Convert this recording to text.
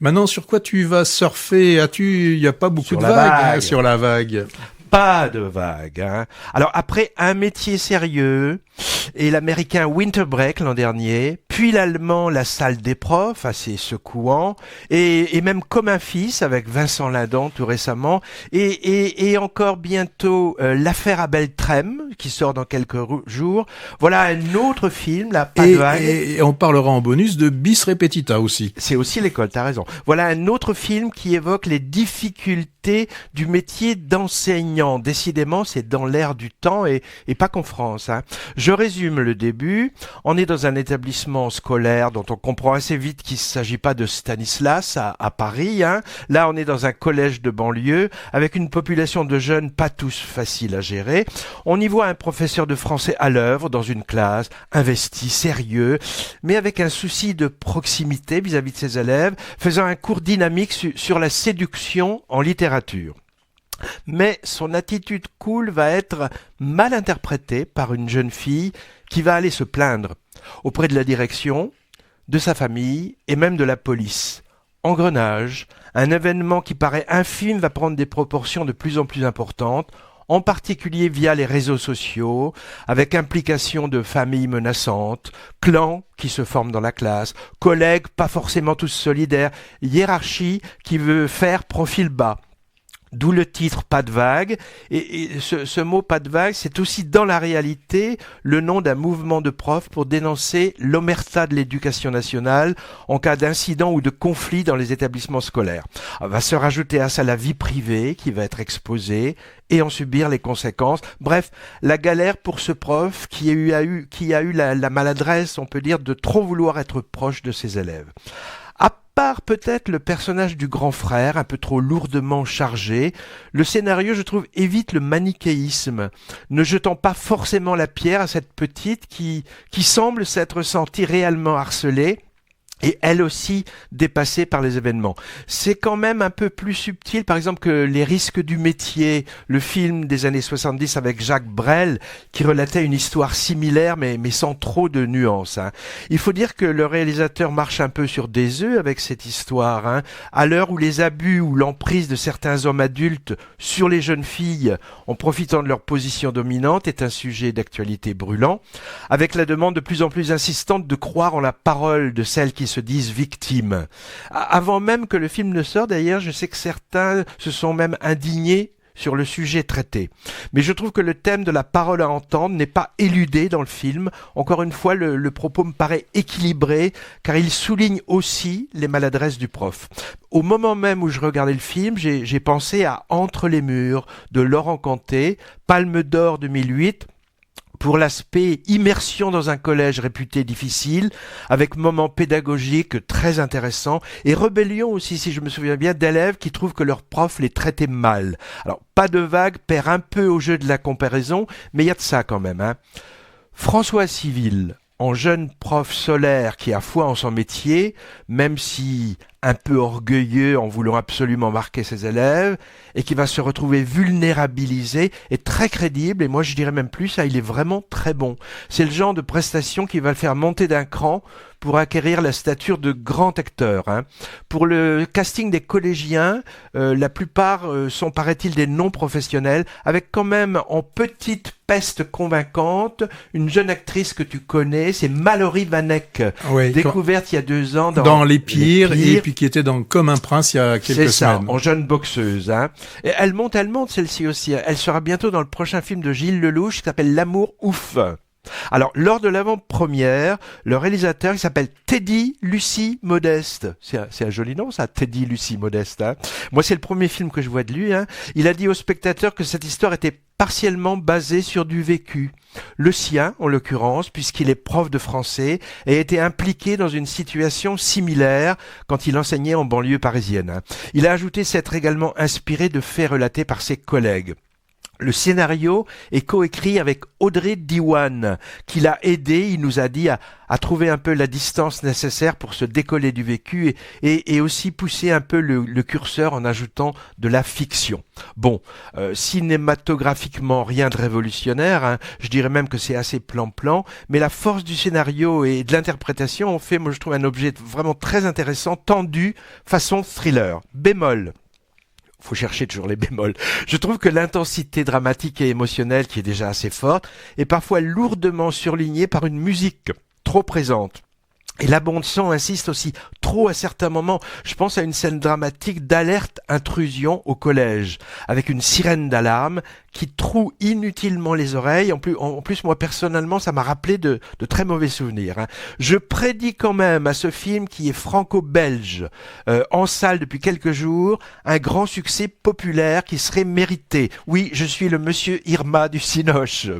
Maintenant, sur quoi tu vas surfer? Il y a pas beaucoup Sur de la vagues vague. sur la vague. Pas de vague. Hein. Alors après un métier sérieux et l'américain Winter Break l'an dernier, puis l'allemand La Salle des profs, assez secouant, et même Comme un fils avec Vincent Lindon tout récemment, et encore bientôt L'affaire à Beltrame qui sort dans quelques jours. Voilà un autre film, là, pas de vague. Et on parlera en bonus de Bis Repetita aussi. C'est aussi l'école, t'as raison. Voilà un autre film qui évoque les difficultés du métier d'enseignant. Décidément, c'est dans l'air du temps et pas qu'en France. Hein. Je résume le début. On est dans un établissement scolaire dont on comprend assez vite qu'il ne s'agit pas de Stanislas à Paris. Hein. Là, on est dans un collège de banlieue avec une population de jeunes pas tous faciles à gérer. On y voit un professeur de français à l'œuvre dans une classe, investi, sérieux, mais avec un souci de proximité vis-à-vis de ses élèves, faisant un cours dynamique sur la séduction en littérature. Mais son attitude cool va être mal interprétée par une jeune fille qui va aller se plaindre auprès de la direction, de sa famille et même de la police. Engrenage, un événement qui paraît infime va prendre des proportions de plus en plus importantes, en particulier via les réseaux sociaux, avec implication de familles menaçantes, clans qui se forment dans la classe, collègues pas forcément tous solidaires, hiérarchie qui veut faire profil bas. D'où le titre Pas de vague, et ce mot Pas de vague, c'est aussi dans la réalité le nom d'un mouvement de profs pour dénoncer l'omerta de l'éducation nationale en cas d'incident ou de conflit dans les établissements scolaires. Va se rajouter à ça la vie privée qui va être exposée et en subir les conséquences. Bref, la galère pour ce prof qui a eu la maladresse, on peut dire, de trop vouloir être proche de ses élèves. À part peut-être le personnage du grand frère, un peu trop lourdement chargé, le scénario, je trouve, évite le manichéisme, ne jetant pas forcément la pierre à cette petite qui semble s'être sentie réellement harcelée, et elle aussi dépassée par les événements. C'est quand même un peu plus subtil, par exemple, que Les risques du métier, le film des années 70 avec Jacques Brel, qui relatait une histoire similaire, mais sans trop de nuances. Hein. Il faut dire que le réalisateur marche un peu sur des œufs avec cette histoire. Hein. À l'heure où les abus ou l'emprise de certains hommes adultes sur les jeunes filles, en profitant de leur position dominante, est un sujet d'actualité brûlant, avec la demande de plus en plus insistante de croire en la parole de celles qui se disent victimes. Avant même que le film ne sorte, d'ailleurs, je sais que certains se sont même indignés sur le sujet traité. Mais je trouve que le thème de la parole à entendre n'est pas éludé dans le film. Encore une fois, le propos me paraît équilibré, car il souligne aussi les maladresses du prof. Au moment même où je regardais le film, j'ai pensé à Entre les murs de Laurent Canté, Palme d'Or 2008, pour l'aspect immersion dans un collège réputé difficile, avec moments pédagogiques très intéressants, et rébellion aussi, si je me souviens bien, d'élèves qui trouvent que leur prof les traitait mal. Alors, Pas de vague perd un peu au jeu de la comparaison, mais il y a de ça quand même. Hein. François Civil, en jeune prof solaire qui a foi en son métier, même si un peu orgueilleux en voulant absolument marquer ses élèves, et qui va se retrouver vulnérabilisé, est très crédible, et moi je dirais même plus, ça, il est vraiment très bon. C'est le genre de prestation qui va le faire monter d'un cran pour acquérir la stature de grand acteur. Hein. Pour le casting des collégiens, la plupart sont, paraît-il, des non-professionnels, avec quand même en petite peste convaincante une jeune actrice que tu connais, c'est Mallory Vanek, Oui, découverte il y a 2 ans dans Les Pires, et puis qui était dans Comme un prince il y a quelques semaines. En jeune boxeuse. Hein. Et elle monte celle-ci aussi. Elle sera bientôt dans le prochain film de Gilles Lelouch qui s'appelle L'amour ouf. Alors, lors de l'avant-première, le réalisateur, il s'appelle Teddy Lucie Modeste. C'est un joli nom, ça, Teddy Lucie Modeste. Hein. Moi, c'est le premier film que je vois de lui. Hein. Il a dit au spectateur que cette histoire était partiellement basée sur du vécu. Le sien, en l'occurrence, puisqu'il est prof de français et a été impliqué dans une situation similaire quand il enseignait en banlieue parisienne. Hein. Il a ajouté s'être également inspiré de faits relatés par ses collègues. Le scénario est coécrit avec Audrey Diwan, qui l'a aidé, il nous a dit, à trouver un peu la distance nécessaire pour se décoller du vécu et aussi pousser un peu le curseur en ajoutant de la fiction. Bon, cinématographiquement, rien de révolutionnaire, hein, je dirais même que c'est assez plan-plan, mais la force du scénario et de l'interprétation ont fait, moi je trouve, un objet vraiment très intéressant, tendu, façon thriller. Bémol. Faut chercher toujours les bémols. Je trouve que l'intensité dramatique et émotionnelle, qui est déjà assez forte, est parfois lourdement surlignée par une musique trop présente. Et la bande-son insiste aussi trop à certains moments. Je pense à une scène dramatique d'alerte intrusion au collège, avec une sirène d'alarme qui troue inutilement les oreilles. En plus, moi personnellement, ça m'a rappelé de très mauvais souvenirs. Hein. Je prédis quand même à ce film qui est franco-belge, en salle depuis quelques jours, un grand succès populaire qui serait mérité. Oui, je suis le monsieur Irma du Cinoche.